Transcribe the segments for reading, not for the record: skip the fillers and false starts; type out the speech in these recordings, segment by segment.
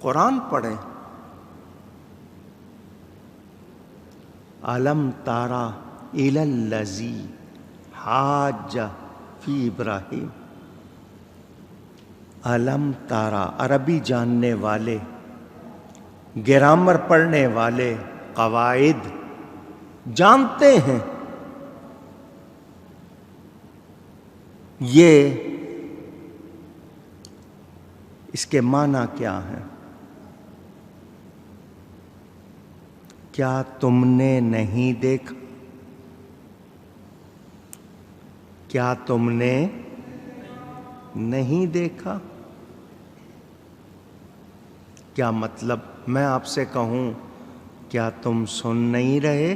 قرآن پڑھیں. الم تارا الی الذی حاج فی ابراہیم. الم تارا، عربی جاننے والے، گرامر پڑھنے والے، قواعد جانتے ہیں یہ اس کے معنی کیا ہیں. کیا تم نے نہیں دیکھا؟ کیا تم نے نہیں دیکھا؟ کیا مطلب؟ میں آپ سے کہوں کیا تم سن نہیں رہے؟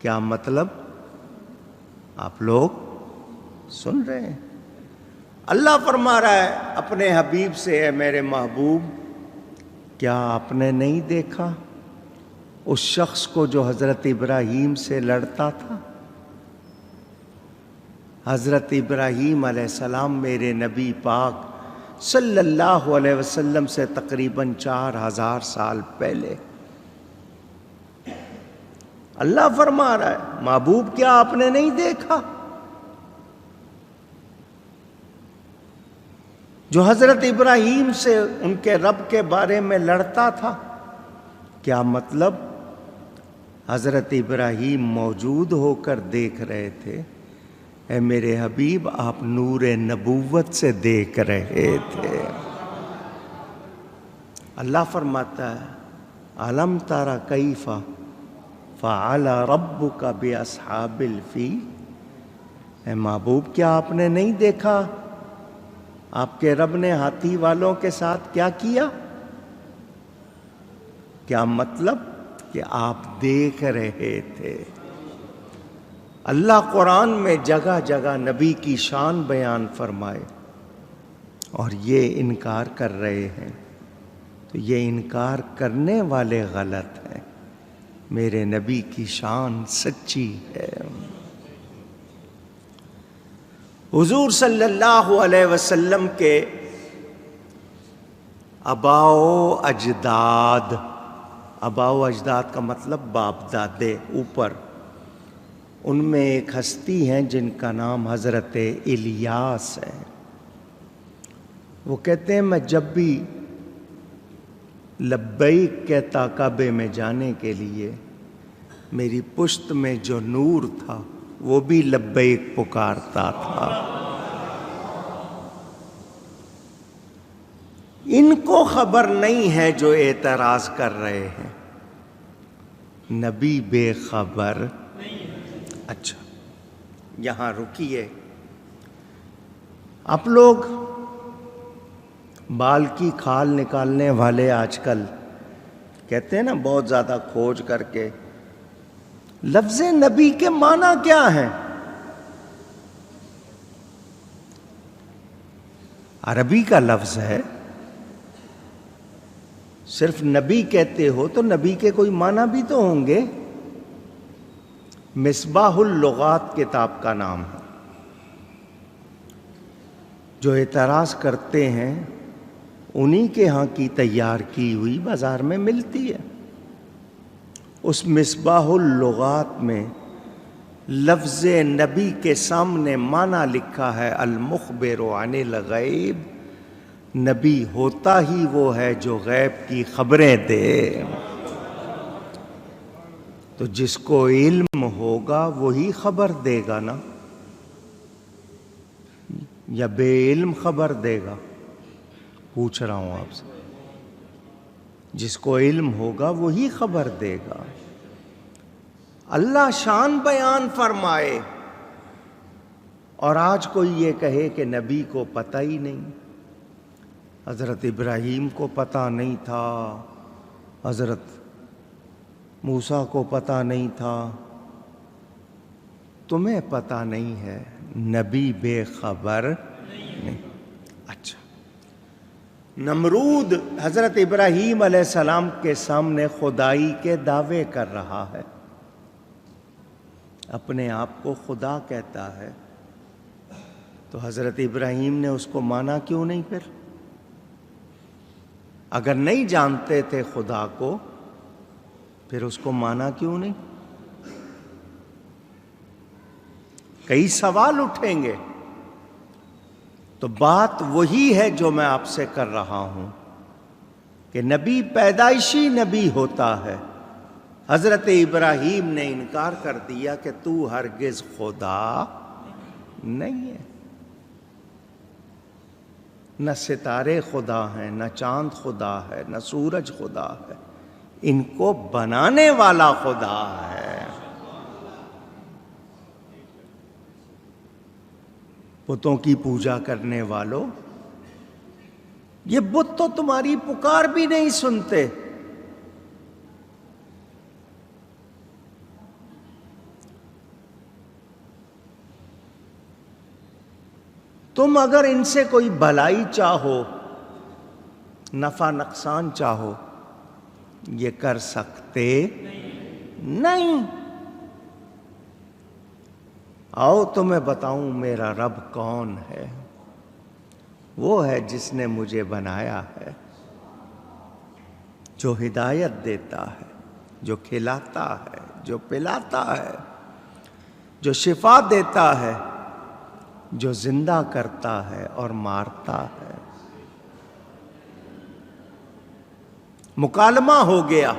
کیا مطلب؟ آپ لوگ سن رہے ہیں. اللہ فرما رہا ہے اپنے حبیب سے، اے میرے محبوب، کیا آپ نے نہیں دیکھا اس شخص کو جو حضرت ابراہیم سے لڑتا تھا؟ حضرت ابراہیم علیہ السلام میرے نبی پاک صلی اللہ علیہ وسلم سے تقریباً 4000 سال پہلے. اللہ فرما رہا ہے محبوب کیا آپ نے نہیں دیکھا جو حضرت ابراہیم سے ان کے رب کے بارے میں لڑتا تھا؟ کیا مطلب؟ حضرت ابراہیم موجود ہو کر دیکھ رہے تھے. اے میرے حبیب آپ نور نبوت سے دیکھ رہے تھے. اللہ فرماتا ہے الم تارا کیف فعل ربک باصحاب الفیل. اے محبوب کیا آپ نے نہیں دیکھا آپ کے رب نے ہاتھی والوں کے ساتھ کیا کیا؟ کیا مطلب؟ کہ آپ دیکھ رہے تھے. اللہ قرآن میں جگہ جگہ نبی کی شان بیان فرمائے اور یہ انکار کر رہے ہیں، تو یہ انکار کرنے والے غلط ہیں. میرے نبی کی شان سچی ہے. حضور صلی اللہ علیہ وسلم کے آباء و اجداد، آباء و اجداد کا مطلب باپ دادے، اوپر ان میں ایک ہستی ہیں جن کا نام حضرت الیاس ہے. وہ کہتے ہیں میں جب بھی لبیک کہتا کعبے میں جانے کے لیے، میری پشت میں جو نور تھا وہ بھی لبیک پکارتا تھا. ان کو خبر نہیں ہے جو اعتراض کر رہے ہیں. نبی بے خبر. اچھا یہاں رکیے. آپ لوگ بال کی کھال نکالنے والے آج کل کہتے ہیں نا بہت زیادہ کھوج کر کے، لفظ نبی کے معنی کیا ہیں؟ عربی کا لفظ ہے. صرف نبی کہتے ہو تو نبی کے کوئی معنی بھی تو ہوں گے. مصباح اللغات کتاب کا نام ہے. جو اعتراض کرتے ہیں انہی کے ہاں کی تیار کی ہوئی بازار میں ملتی ہے. اس مصباح اللغات میں لفظ نبی کے سامنے معنی لکھا ہے المخبر عن الغیب. نبی ہوتا ہی وہ ہے جو غیب کی خبریں دے. تو جس کو علم ہوگا وہی خبر دے گا نا، یا بے علم خبر دے گا؟ پوچھ رہا ہوں آپ سے. جس کو علم ہوگا وہی خبر دے گا. اللہ شان بیان فرمائے اور آج کوئی یہ کہے کہ نبی کو پتہ ہی نہیں. حضرت ابراہیم کو پتہ نہیں تھا، حضرت موسیٰ کو پتہ نہیں تھا. تمہیں پتہ نہیں ہے، نبی بے خبر نہیں. اچھا، نمرود حضرت ابراہیم علیہ السلام کے سامنے خدائی کے دعوے کر رہا ہے، اپنے آپ کو خدا کہتا ہے. تو حضرت ابراہیم نے اس کو مانا کیوں نہیں؟ پھر اگر نہیں جانتے تھے خدا کو پھر اس کو مانا کیوں نہیں؟ کئی سوال اٹھیں گے. تو بات وہی ہے جو میں آپ سے کر رہا ہوں کہ نبی پیدائشی نبی ہوتا ہے. حضرت ابراہیم نے انکار کر دیا کہ تو ہرگز خدا نہیں ہے. نہ ستارے خدا ہیں، نہ چاند خدا ہے، نہ سورج خدا ہے. ان کو بنانے والا خدا ہے. بتوں کی پوجا کرنے والوں، یہ بت تو تمہاری پکار بھی نہیں سنتے. تم اگر ان سے کوئی بھلائی چاہو، نفع نقصان چاہو، یہ کر سکتے نہیں. آؤ تمہیں بتاؤں میرا رب کون ہے. وہ ہے جس نے مجھے بنایا ہے، جو ہدایت دیتا ہے، جو کھلاتا ہے، جو پلاتا ہے، جو شفا دیتا ہے، جو زندہ کرتا ہے اور مارتا ہے. مکالمہ ہو گیا.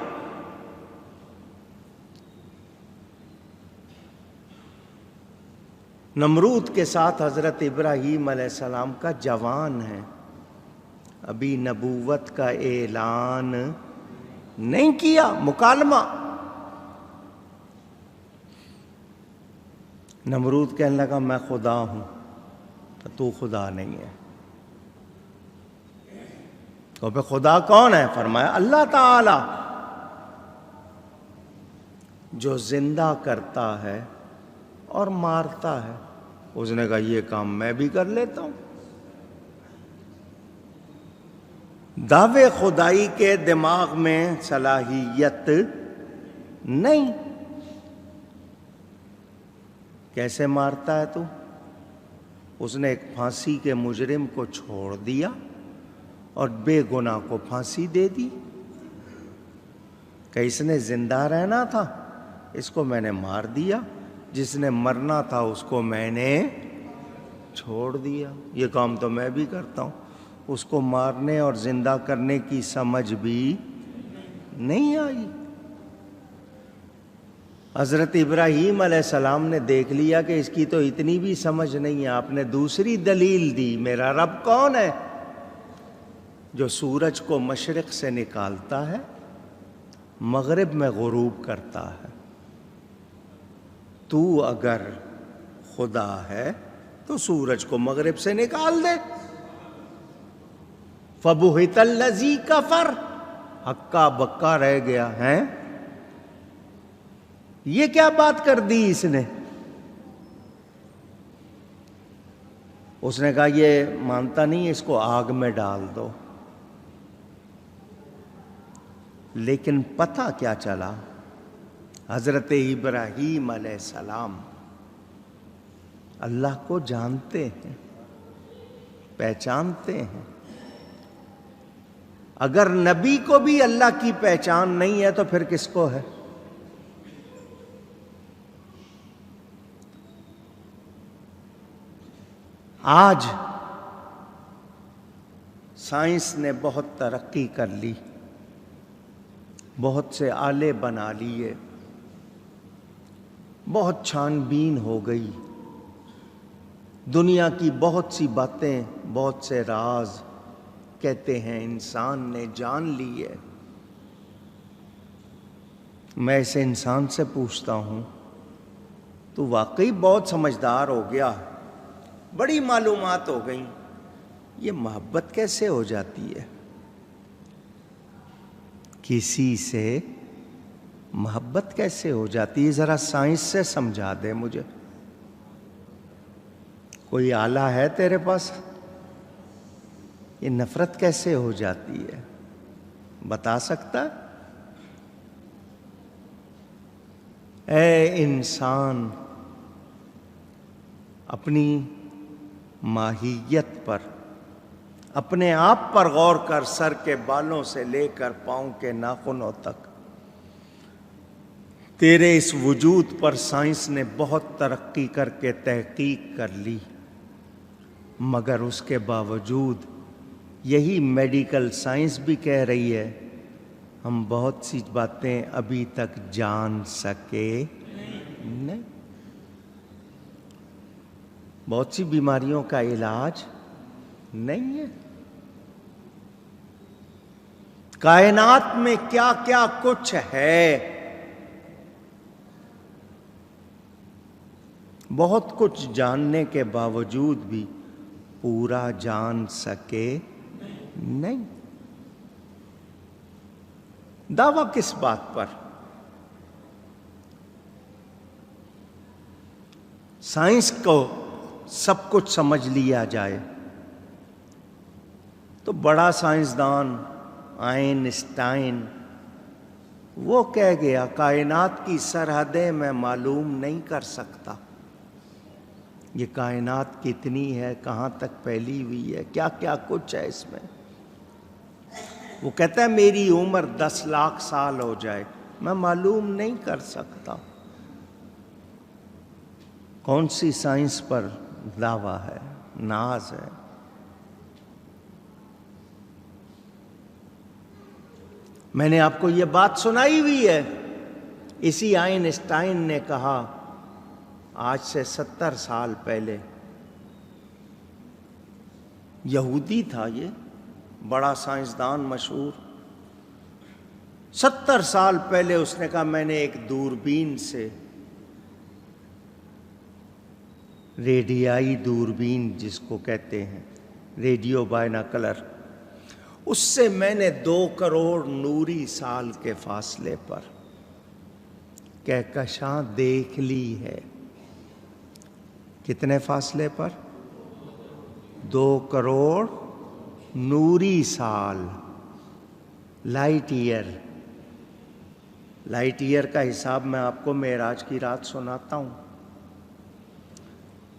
نمرود کے ساتھ حضرت ابراہیم علیہ السلام کا جوان ہے، ابھی نبوت کا اعلان نہیں کیا. مکالمہ. نمرود کہنے لگا میں خدا ہوں. تو خدا نہیں ہے. تو پھر خدا کون ہے؟ فرمایا اللہ تعالی، جو زندہ کرتا ہے اور مارتا ہے. اس نے کہا یہ کام میں بھی کر لیتا ہوں. دعوے خدائی کے دماغ میں صلاحیت نہیں. کیسے مارتا ہے تو؟ اس نے ایک پھانسی کے مجرم کو چھوڑ دیا اور بے گناہ کو پھانسی دے دی کہ اس نے زندہ رہنا تھا، اس کو میں نے مار دیا. جس نے مرنا تھا اس کو میں نے چھوڑ دیا. یہ کام تو میں بھی کرتا ہوں. اس کو مارنے اور زندہ کرنے کی سمجھ بھی نہیں آئی. حضرت ابراہیم علیہ السلام نے دیکھ لیا کہ اس کی تو اتنی بھی سمجھ نہیں ہے. آپ نے دوسری دلیل دی. میرا رب کون ہے؟ جو سورج کو مشرق سے نکالتا ہے، مغرب میں غروب کرتا ہے. تو اگر خدا ہے تو سورج کو مغرب سے نکال دے. فَبُہِتَ الَّذِي كَفَرَ، ہکا بکا رہ گیا ہے. یہ کیا بات کر دی اس نے؟ اس نے کہا یہ مانتا نہیں، اس کو آگ میں ڈال دو. لیکن پتہ کیا چلا؟ حضرت ابراہیم علیہ السلام اللہ کو جانتے ہیں، پہچانتے ہیں. اگر نبی کو بھی اللہ کی پہچان نہیں ہے تو پھر کس کو ہے؟ آج سائنس نے بہت ترقی کر لی، بہت سے آلے بنا لیے، بہت چھان بین ہو گئی. دنیا کی بہت سی باتیں، بہت سے راز کہتے ہیں انسان نے جان لیے. میں اسے انسان سے پوچھتا ہوں تو واقعی بہت سمجھدار ہو گیا، بڑی معلومات ہو گئیں، یہ محبت کیسے ہو جاتی ہے؟ کسی سے محبت کیسے ہو جاتی ہے؟ ذرا سائنس سے سمجھا دے مجھے. کوئی آلہ ہے تیرے پاس؟ یہ نفرت کیسے ہو جاتی ہے؟ بتا سکتا؟ اے انسان، اپنی ماہیت پر اپنے آپ پر غور کر، سر کے بالوں سے لے کر پاؤں کے ناخنوں تک۔ تیرے اس وجود پر سائنس نے بہت ترقی کر کے تحقیق کر لی، مگر اس کے باوجود یہی میڈیکل سائنس بھی کہہ رہی ہے ہم بہت سی باتیں ابھی تک جان سکے نہیں۔ بہت سی بیماریوں کا علاج نہیں ہے۔ کائنات میں کیا کیا کچھ ہے، بہت کچھ جاننے کے باوجود بھی پورا جان سکے نہیں۔ دعویٰ کس بات پر؟ سائنس کو سب کچھ سمجھ لیا جائے تو بڑا سائنسدان آئنسٹائن وہ کہہ گیا کائنات کی سرحدیں میں معلوم نہیں کر سکتا، یہ کائنات کتنی ہے، کہاں تک پھیلی ہوئی ہے، کیا کیا کچھ ہے اس میں۔ وہ کہتا ہے میری عمر 10 لاکھ سال ہو جائے میں معلوم نہیں کر سکتا۔ کون سی سائنس پر دعویٰ ہے، ناز ہے؟ میں نے آپ کو یہ بات سنائی ہوئی ہے، اسی آئنسٹائن نے کہا آج سے 70 سال پہلے، یہودی تھا یہ بڑا سائنسدان مشہور، 70 سال پہلے اس نے کہا میں نے ایک دوربین سے، ریڈیائی دوربین جس کو کہتے ہیں، ریڈیو بائناکولر، اس سے میں نے 2 کروڑ نوری سال کے فاصلے پر کہکشاں دیکھ لی ہے۔ کتنے فاصلے پر؟ 2 کروڑ نوری سال، لائٹ ایئر۔ لائٹ ایئر کا حساب میں آپ کو معراج کی رات سناتا ہوں۔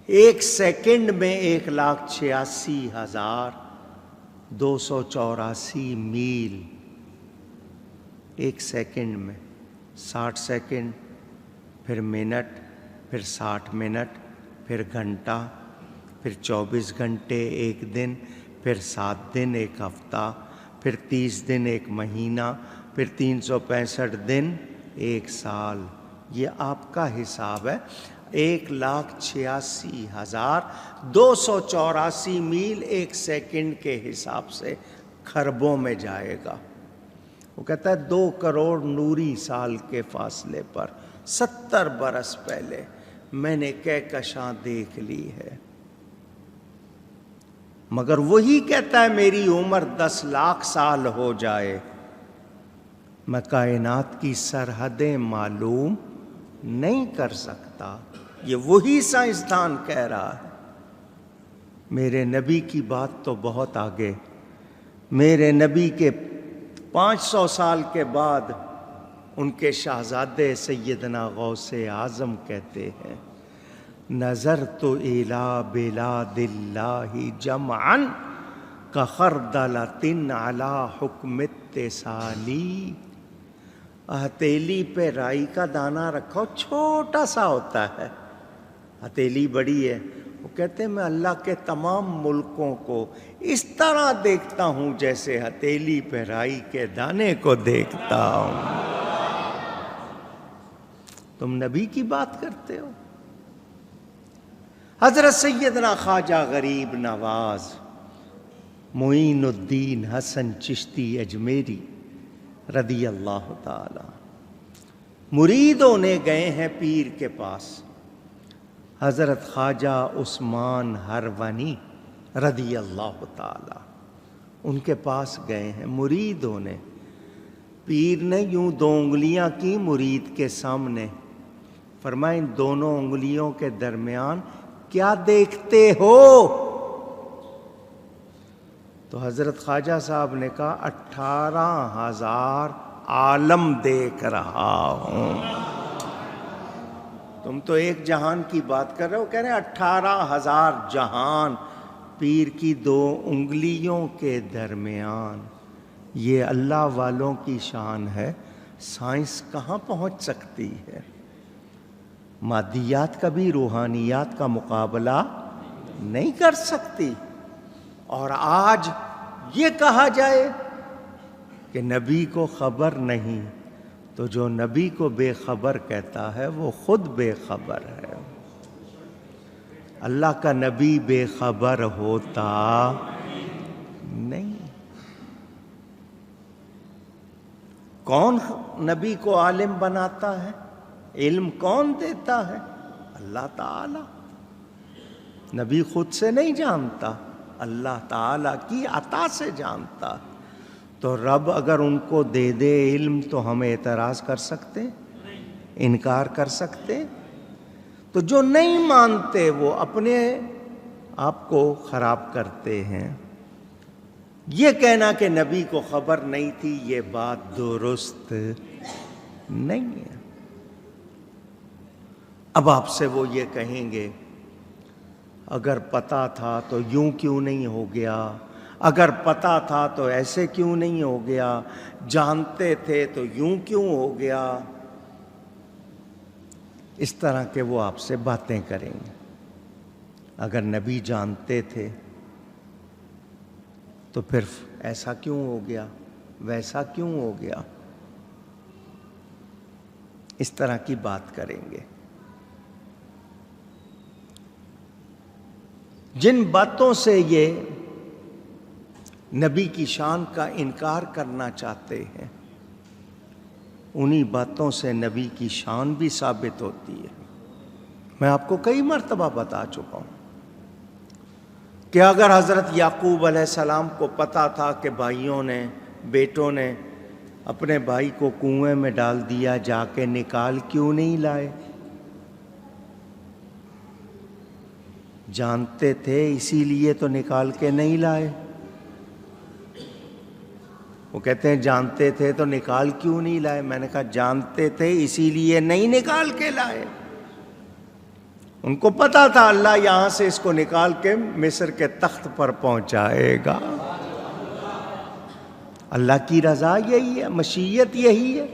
1 سیکنڈ میں 1,86,284 میل، 1 سیکنڈ میں 60 سیکنڈ، پھر منٹ، پھر 60 منٹ، پھر گھنٹہ، پھر 24 گھنٹے 1 دن، پھر 7 دن 1 ہفتہ، پھر 30 دن 1 مہینہ، پھر 365 دن 1 سال۔ یہ آپ کا حساب ہے۔ 1,86,284 میل 1 سیکنڈ کے حساب سے خربوں میں جائے گا۔ وہ کہتا ہے 2 کروڑ نوری سال کے فاصلے پر 70 برس پہلے میں نے کہکشاں دیکھ لی ہے، مگر وہی کہتا ہے میری عمر 10 لاکھ سال ہو جائے میں کائنات کی سرحدیں معلوم نہیں کر سکتا۔ یہ وہی سائنسدان کہہ رہا ہے۔ میرے نبی کی بات تو بہت آگے، میرے نبی کے 500 سال کے بعد ان کے شہزادے سیدنا غوث اعظم کہتے ہیں نظرت الی بلاد اللہ جمعا کخردلۃ علی حکم اتصالی۔ ہتھیلی پہ رائی کا دانہ رکھو، چھوٹا سا ہوتا ہے، ہتھیلی بڑی ہے۔ وہ کہتے ہیں میں اللہ کے تمام ملکوں کو اس طرح دیکھتا ہوں جیسے ہتھیلی پہ رائی کے دانے کو دیکھتا ہوں۔ تم نبی کی بات کرتے ہو؟ حضرت سیدنا خواجہ غریب نواز معین الدین حسن چشتی اجمیری رضی اللہ تعالی، مرید ہونے گئے ہیں پیر کے پاس، حضرت خواجہ عثمان ہرونی رضی اللہ تعالی، ان کے پاس گئے ہیں مرید ہونے۔ پیر نے یوں 2 انگلیاں کی مرید کے سامنے، فرمایا ان دونوں انگلیوں کے درمیان کیا دیکھتے ہو؟ تو حضرت خواجہ صاحب نے کہا 18,000 عالم دیکھ رہا ہوں۔ تم تو ایک جہان کی بات کر رہے ہو، کہہ رہے ہیں 18,000 جہان، پیر کی 2 انگلیوں کے درمیان، یہ اللہ والوں کی شان ہے، سائنس کہاں پہنچ سکتی ہے؟ مادیات کبھی روحانیات کا مقابلہ نہیں کر سکتی۔ اور آج یہ کہا جائے کہ نبی کو خبر نہیں، تو جو نبی کو بے خبر کہتا ہے وہ خود بے خبر ہے۔ اللہ کا نبی بے خبر ہوتا نہیں۔ کون نبی کو عالم بناتا ہے؟ علم کون دیتا ہے؟ اللہ تعالی۔ نبی خود سے نہیں جانتا، اللہ تعالی کی عطا سے جانتا۔ تو رب اگر ان کو دے دے علم تو ہم اعتراض کر سکتے، انکار کر سکتے؟ تو جو نہیں مانتے وہ اپنے آپ کو خراب کرتے ہیں۔ یہ کہنا کہ نبی کو خبر نہیں تھی، یہ بات درست نہیں ہے۔ اب آپ سے وہ یہ کہیں گے اگر پتہ تھا تو یوں کیوں نہیں ہو گیا، اگر پتہ تھا تو ایسے کیوں نہیں ہو گیا، جانتے تھے تو یوں کیوں ہو گیا؟ اس طرح کے وہ آپ سے باتیں کریں گے۔ اگر نبی جانتے تھے تو پھر ایسا کیوں ہو گیا، ویسا کیوں ہو گیا؟ اس طرح کی بات کریں گے۔ جن باتوں سے یہ نبی کی شان کا انکار کرنا چاہتے ہیں، انہی باتوں سے نبی کی شان بھی ثابت ہوتی ہے۔ میں آپ کو کئی مرتبہ بتا چکا ہوں کہ اگر حضرت یعقوب علیہ السلام کو پتا تھا کہ بھائیوں نے، بیٹوں نے اپنے بھائی کو کنویں میں ڈال دیا، جا کے نکال کیوں نہیں لائے؟ جانتے تھے اسی لیے تو نکال کے نہیں لائے۔ وہ کہتے ہیں جانتے تھے تو نکال کیوں نہیں لائے؟ میں نے کہا جانتے تھے اسی لیے نہیں نکال کے لائے۔ ان کو پتا تھا اللہ یہاں سے اس کو نکال کے مصر کے تخت پر پہنچائے گا۔ اللہ کی رضا یہی ہے، مشیت یہی ہے۔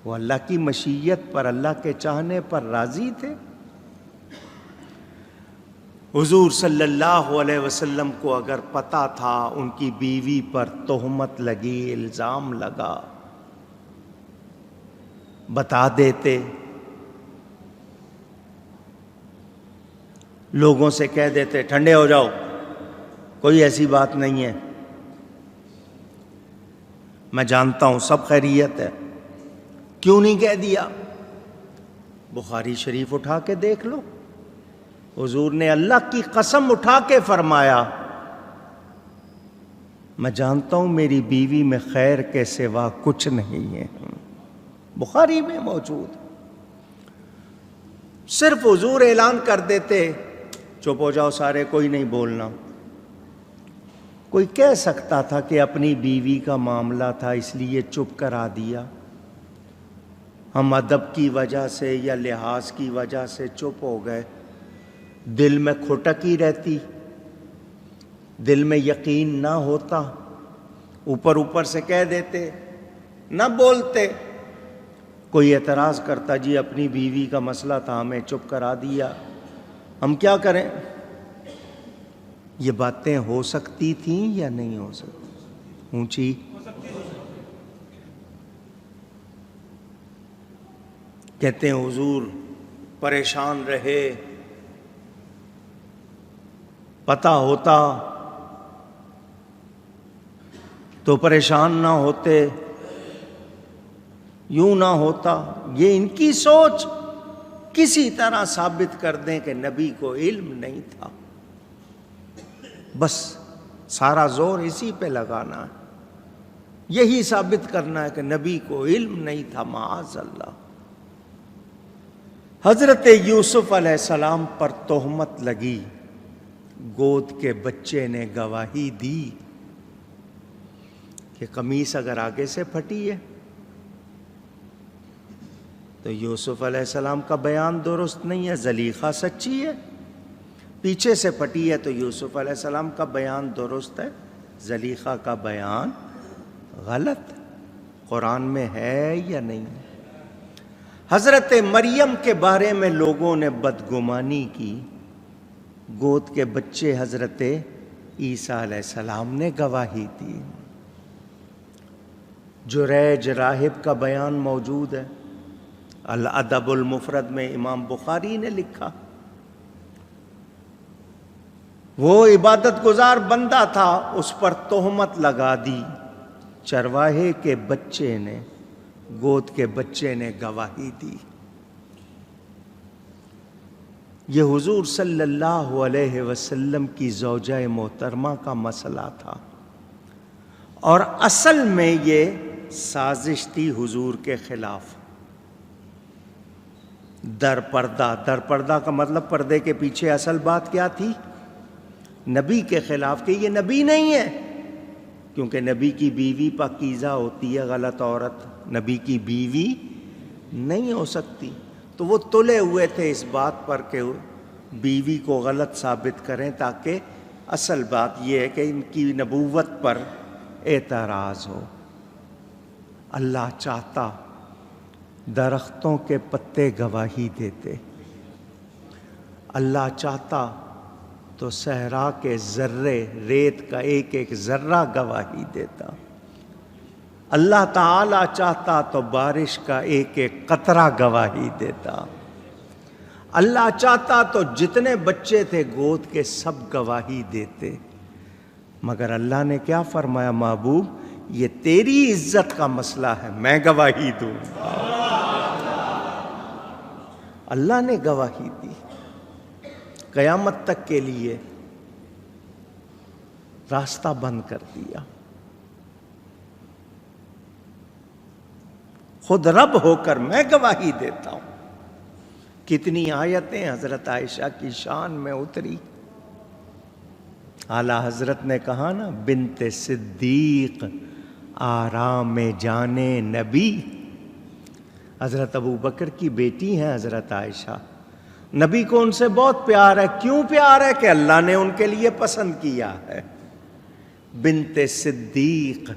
وہ اللہ کی مشیت پر، اللہ کے چاہنے پر راضی تھے۔ حضور صلی اللہ علیہ وسلم کو اگر پتا تھا ان کی بیوی پر تہمت لگی، الزام لگا، بتا دیتے، لوگوں سے کہہ دیتے ٹھنڈے ہو جاؤ، کوئی ایسی بات نہیں ہے، میں جانتا ہوں سب خیریت ہے۔ کیوں نہیں کہہ دیا؟ بخاری شریف اٹھا کے دیکھ لو، حضور نے اللہ کی قسم اٹھا کے فرمایا میں جانتا ہوں میری بیوی میں خیر کے سوا کچھ نہیں ہے۔ بخاری میں موجود۔ صرف حضور اعلان کر دیتے چپ ہو جاؤ سارے، کوئی نہیں بولنا۔ کوئی کہہ سکتا تھا کہ اپنی بیوی کا معاملہ تھا اس لیے چپ کرا دیا، ہم ادب کی وجہ سے یا لحاظ کی وجہ سے چپ ہو گئے۔ دل میں کھٹک ہی رہتی، دل میں یقین نہ ہوتا، اوپر اوپر سے کہہ دیتے، نہ بولتے۔ کوئی اعتراض کرتا جی اپنی بیوی کا مسئلہ تھا ہمیں چپ کرا دیا، ہم کیا کریں؟ یہ باتیں ہو سکتی تھیں یا نہیں ہو سکتی؟ اونچی کہتے ہیں حضور پریشان رہے، پتہ ہوتا تو پریشان نہ ہوتے، یوں نہ ہوتا۔ یہ ان کی سوچ کسی طرح ثابت کر دیں کہ نبی کو علم نہیں تھا، بس سارا زور اسی پہ لگانا ہے، یہی ثابت کرنا ہے کہ نبی کو علم نہیں تھا، معاذ اللہ۔ حضرت یوسف علیہ السلام پر تہمت لگی، گود کے بچے نے گواہی دی کہ قمیص اگر آگے سے پھٹی ہے تو یوسف علیہ السلام کا بیان درست نہیں ہے، زلیخا سچی ہے۔ پیچھے سے پھٹی ہے تو یوسف علیہ السلام کا بیان درست ہے، زلیخا کا بیان غلط قرآن میں ہے یا نہیں؟ حضرت مریم کے بارے میں لوگوں نے بدگمانی کی، گود کے بچے حضرت عیسیٰ علیہ السلام نے گواہی دی۔ جریج راہب کا بیان موجود ہے، الادب المفرد میں امام بخاری نے لکھا، وہ عبادت گزار بندہ تھا، اس پر تہمت لگا دی، چرواہے کے بچے نے، گود کے بچے نے گواہی دی۔ یہ حضور صلی اللہ علیہ وسلم کی زوجہ محترمہ کا مسئلہ تھا، اور اصل میں یہ سازش تھی حضور کے خلاف۔ در پردہ کا مطلب پردے کے پیچھے اصل بات کیا تھی؟ نبی کے خلاف، کہ یہ نبی نہیں ہے، کیونکہ نبی کی بیوی پاکیزہ ہوتی ہے، غلط عورت نبی کی بیوی نہیں ہو سکتی۔ تو وہ تلے ہوئے تھے اس بات پر کہ بیوی کو غلط ثابت کریں، تاکہ اصل بات یہ ہے کہ ان کی نبوت پر اعتراض ہو۔ اللہ چاہتا درختوں کے پتے گواہی دیتے، اللہ چاہتا تو صحرا کے ذرے، ریت کا ایک ایک ذرہ گواہی دیتا، اللہ تعالی چاہتا تو بارش کا ایک ایک قطرہ گواہی دیتا، اللہ چاہتا تو جتنے بچے تھے گود کے سب گواہی دیتے، مگر اللہ نے کیا فرمایا؟ محبوب یہ تیری عزت کا مسئلہ ہے، میں گواہی دوں۔ اللہ نے گواہی دی قیامت تک کے لیے، راستہ بند کر دیا۔ خود رب ہو کر میں گواہی دیتا ہوں۔ کتنی آیتیں حضرت عائشہ کی شان میں اتری۔ اعلیٰ حضرت نے کہا نا، بنت صدیق آرام جانے نبی، حضرت ابو بکر کی بیٹی ہیں حضرت عائشہ، نبی کو ان سے بہت پیار ہے۔ کیوں پیار ہے؟ کہ اللہ نے ان کے لیے پسند کیا ہے۔ بنت صدیق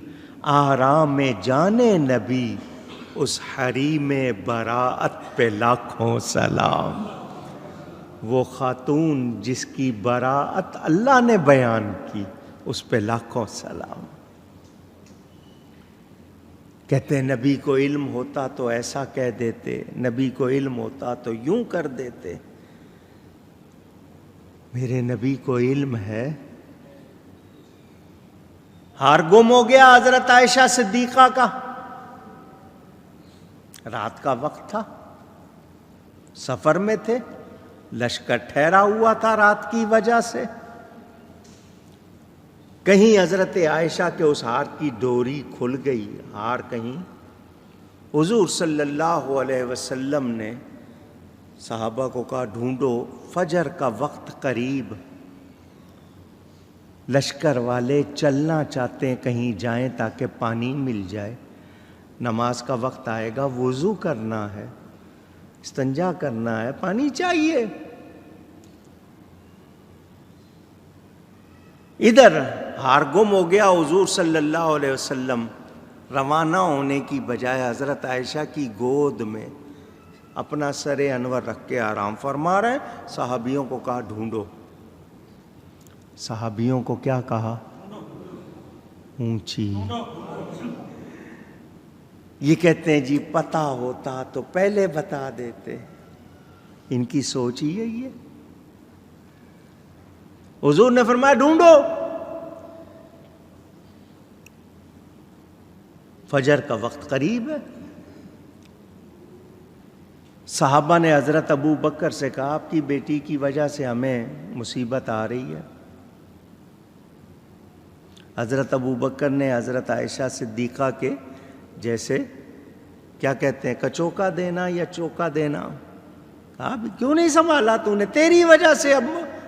آرام جانے نبی، اس حریم براءت پہ لاکھوں سلام۔ وہ خاتون جس کی براءت اللہ نے بیان کی، اس پہ لاکھوں سلام۔ کہتے ہیں نبی کو علم ہوتا تو ایسا کہہ دیتے، نبی کو علم ہوتا تو یوں کر دیتے۔ میرے نبی کو علم ہے۔ ہار گم ہو گیا حضرت عائشہ صدیقہ کا، رات کا وقت تھا، سفر میں تھے، لشکر ٹھہرا ہوا تھا رات کی وجہ سے، کہیں حضرت عائشہ کے اس ہار کی ڈوری کھل گئی، ہار کہیں۔ حضور صلی اللہ علیہ وسلم نے صحابہ کو کہا ڈھونڈو، فجر کا وقت قریب، لشکر والے چلنا چاہتے ہیں، کہیں جائیں تاکہ پانی مل جائے، نماز کا وقت آئے گا، وضو کرنا ہے، استنجا کرنا ہے، پانی چاہیے۔ ادھر ہار گم ہو گیا، حضور صلی اللہ علیہ وسلم روانہ ہونے کی بجائے حضرت عائشہ کی گود میں اپنا سر انور رکھ کے آرام فرما رہے ہیں۔ صحابیوں کو کہا ڈھونڈو، صحابیوں کو کیا کہا؟ اونچی۔ یہ کہتے ہیں جی پتہ ہوتا تو پہلے بتا دیتے، ان کی سوچ ہی یہی ہے۔ حضور نے فرمایا ڈھونڈو، فجر کا وقت قریب ہے۔ صحابہ نے حضرت ابو بکر سے کہا آپ کی بیٹی کی وجہ سے ہمیں مصیبت آ رہی ہے۔ حضرت ابو بکر نے حضرت عائشہ صدیقہ کے جیسے کیا کہتے ہیں کچوکا دینا یا چوکا دینا، کہا کیوں نہیں سنبھالا تو نے، تیری وجہ سے اب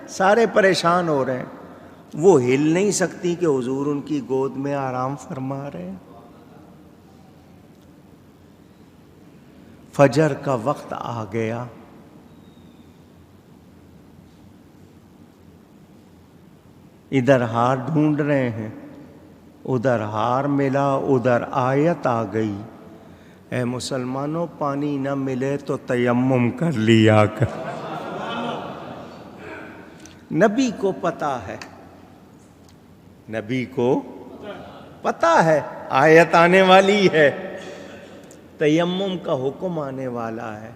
سارے پریشان ہو رہے ہیں۔ وہ ہل نہیں سکتی کہ حضور ان کی گود میں آرام فرما رہے ہیں۔ فجر کا وقت آ گیا، ادھر ہار ڈھونڈ رہے ہیں، ادھر ہار ملا، ادھر آیت آ گئی، اے مسلمانوں پانی نہ ملے تو تیمم کر لیا کر۔ نبی کو پتا ہے، نبی کو پتا ہے آیت آنے والی ہے، تیمم کا حکم آنے والا ہے،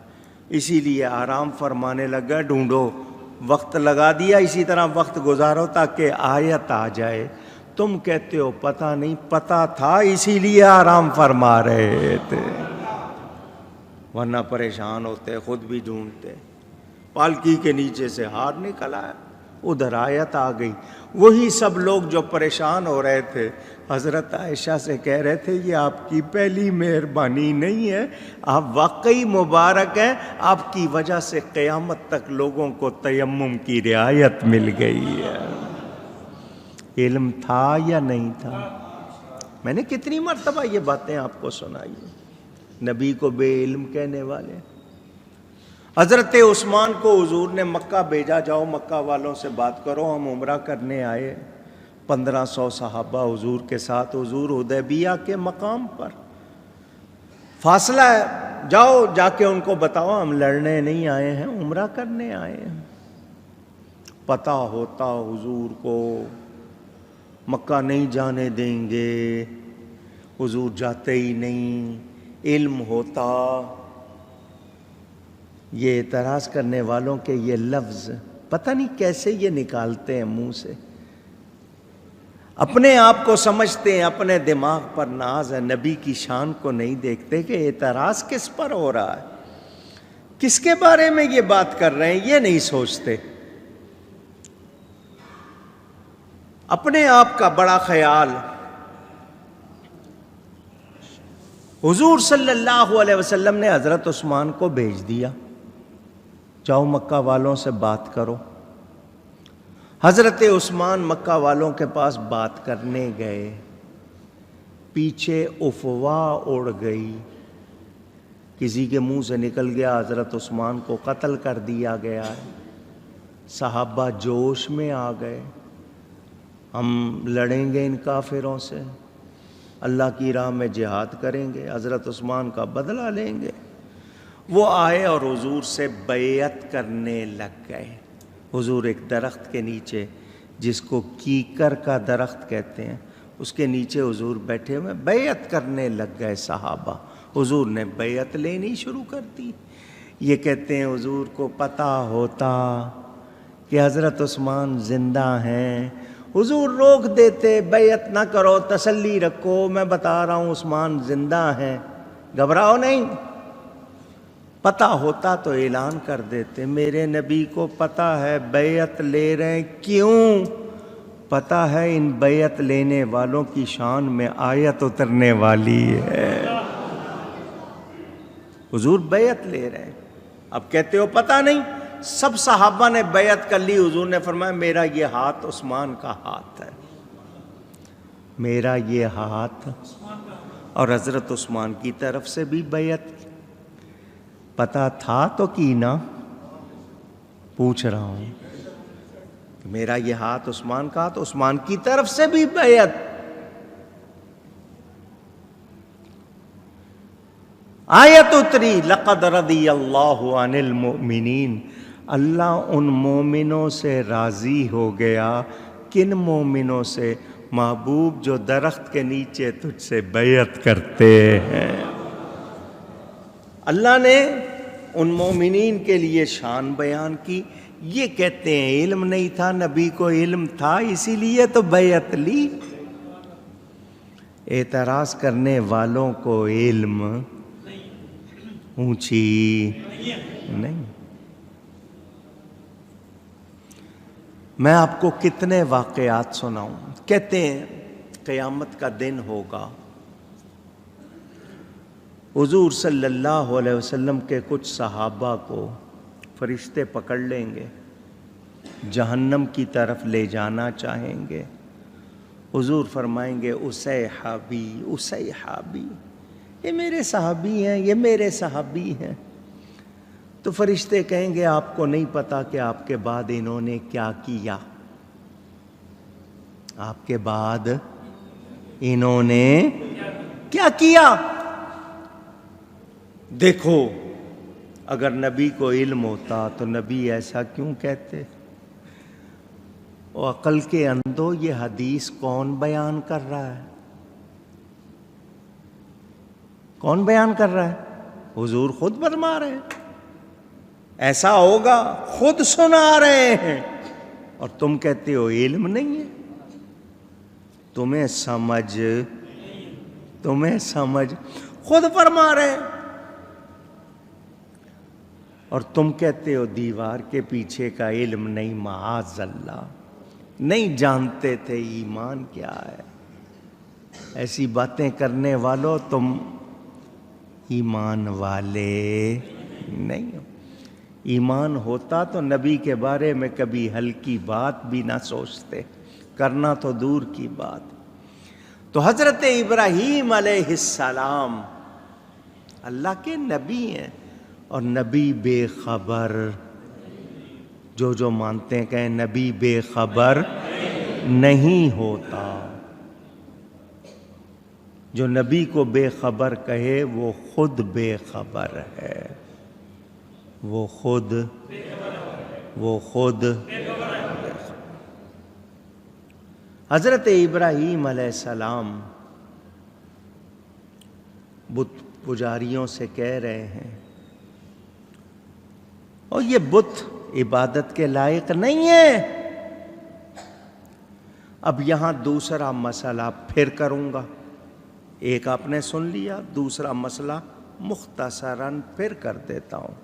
اسی لیے آرام فرمانے لگا، ڈھونڈو، وقت لگا دیا، اسی طرح وقت گزارو تاکہ آیت آ جائے۔ تم کہتے ہو پتہ نہیں، پتہ تھا اسی لیے آرام فرما رہے تھے، ورنہ پریشان ہوتے، خود بھی ڈھونڈتے۔ پالکی کے نیچے سے ہار نکل آیا، ادھر آیت آ گئی۔ وہی سب لوگ جو پریشان ہو رہے تھے حضرت عائشہ سے کہہ رہے تھے یہ آپ کی پہلی مہربانی نہیں ہے، آپ واقعی مبارک ہیں، آپ کی وجہ سے قیامت تک لوگوں کو تیمم کی رعایت مل گئی ہے۔ علم تھا یا نہیں تھا؟ میں نے کتنی مرتبہ یہ باتیں آپ کو سنائی ہیں، نبی کو بے علم کہنے والے۔ حضرت عثمان کو حضور نے مکہ بھیجا، جاؤ مکہ والوں سے بات کرو، ہم عمرہ کرنے آئے، 1500 صحابہ حضور کے ساتھ، حضور حدیبیہ کے مقام پر، فاصلہ ہے، جاؤ جا کے ان کو بتاؤ ہم لڑنے نہیں آئے ہیں، عمرہ کرنے آئے ہیں۔ پتہ ہوتا حضور کو مکہ نہیں جانے دیں گے، حضور جاتے ہی نہیں، علم ہوتا۔ یہ اعتراض کرنے والوں کے یہ لفظ پتہ نہیں کیسے یہ نکالتے ہیں منہ سے، اپنے آپ کو سمجھتے ہیں، اپنے دماغ پر ناز ہے، نبی کی شان کو نہیں دیکھتے کہ اعتراض کس پر ہو رہا ہے، کس کے بارے میں یہ بات کر رہے ہیں، یہ نہیں سوچتے۔ اپنے آپ کا بڑا خیال۔ حضور صلی اللہ علیہ وسلم نے حضرت عثمان کو بھیج دیا، جاؤ مکہ والوں سے بات کرو۔ حضرت عثمان مکہ والوں کے پاس بات کرنے گئے، پیچھے افواہ اڑ گئی، کسی کے منہ سے نکل گیا حضرت عثمان کو قتل کر دیا گیا ہے۔ صحابہ جوش میں آ گئے، ہم لڑیں گے ان کافروں سے، اللہ کی راہ میں جہاد کریں گے، حضرت عثمان کا بدلہ لیں گے۔ وہ آئے اور حضور سے بیعت کرنے لگ گئے۔ حضور ایک درخت کے نیچے، جس کو کیکر کا درخت کہتے ہیں، اس کے نیچے حضور بیٹھے ہوئے بیعت کرنے لگ گئے صحابہ۔ حضور نے بیعت لینی شروع کر دی۔ یہ کہتے ہیں حضور کو پتہ ہوتا کہ حضرت عثمان زندہ ہیں، حضور روک دیتے، بیعت نہ کرو، تسلی رکھو، میں بتا رہا ہوں عثمان زندہ ہیں، گھبراؤ نہیں۔ پتہ ہوتا تو اعلان کر دیتے، میرے نبی کو پتہ ہے بیعت لے رہے ہیں، کیوں؟ پتہ ہے ان بیعت لینے والوں کی شان میں آیت اترنے والی ہے۔ حضور بیعت لے رہے ہیں، اب کہتے ہو پتہ نہیں۔ سب صحابہ نے بیعت کر لی، حضور نے فرمایا میرا یہ ہاتھ عثمان کا ہاتھ ہے، میرا یہ ہاتھ، اور حضرت عثمان کی طرف سے بھی بیعت کی۔ پتہ تھا تو کی نا، پوچھ رہا ہوں، میرا یہ ہاتھ عثمان کا ہاتھ، عثمان کی طرف سے بھی بیعت۔ آیت اتری لقد رضی اللہ عن المؤمنین، اللہ ان مومنوں سے راضی ہو گیا۔ کن مومنوں سے؟ محبوب جو درخت کے نیچے تجھ سے بیعت کرتے ہیں۔ اللہ نے ان مومنین کے لیے شان بیان کی۔ یہ کہتے ہیں علم نہیں تھا، نبی کو علم تھا اسی لیے تو بیعت لی۔ اعتراض کرنے والوں کو علم اونچی نہیں۔ میں آپ کو کتنے واقعات سناؤں۔ کہتے ہیں قیامت کا دن ہوگا، حضور صلی اللہ علیہ وسلم کے کچھ صحابہ کو فرشتے پکڑ لیں گے، جہنم کی طرف لے جانا چاہیں گے۔ حضور فرمائیں گے اصحابی اصحابی، یہ میرے صحابی ہیں، یہ میرے صحابی ہیں۔ تو فرشتے کہیں گے آپ کو نہیں پتا کہ آپ کے بعد انہوں نے کیا کیا۔ آپ کے بعد انہوں نے کیا کیا؟ دیکھو، اگر نبی کو علم ہوتا تو نبی ایسا کیوں کہتے؟ وہ عقل کے اندھو، یہ حدیث کون بیان کر رہا ہے؟ کون بیان کر رہا ہے؟ حضور خود فرما رہے ہیں ایسا ہوگا، خود سنا رہے ہیں، اور تم کہتے ہو علم نہیں ہے؟ تمہیں سمجھ خود فرما رہے ہیں، اور تم کہتے ہو دیوار کے پیچھے کا علم نہیں، معاذ اللہ، نہیں جانتے تھے ایمان کیا ہے۔ ایسی باتیں کرنے والوں تم ایمان والے نہیں ہو۔ ایمان ہوتا تو نبی کے بارے میں کبھی ہلکی بات بھی نہ سوچتے، کرنا تو دور کی بات۔ تو حضرت ابراہیم علیہ السلام اللہ کے نبی ہیں، اور نبی بے خبر، جو مانتے ہیں کہ نبی بے خبر نہیں ہوتا۔ جو نبی کو بے خبر کہے وہ خود بے خبر ہے، وہ خود حضرت ابراہیم علیہ السلام بت پجاریوں سے کہہ رہے ہیں، اور یہ بت عبادت کے لائق نہیں ہے۔ اب یہاں دوسرا مسئلہ پھر کروں گا، ایک آپ نے سن لیا، دوسرا مسئلہ مختصراً پھر کر دیتا ہوں۔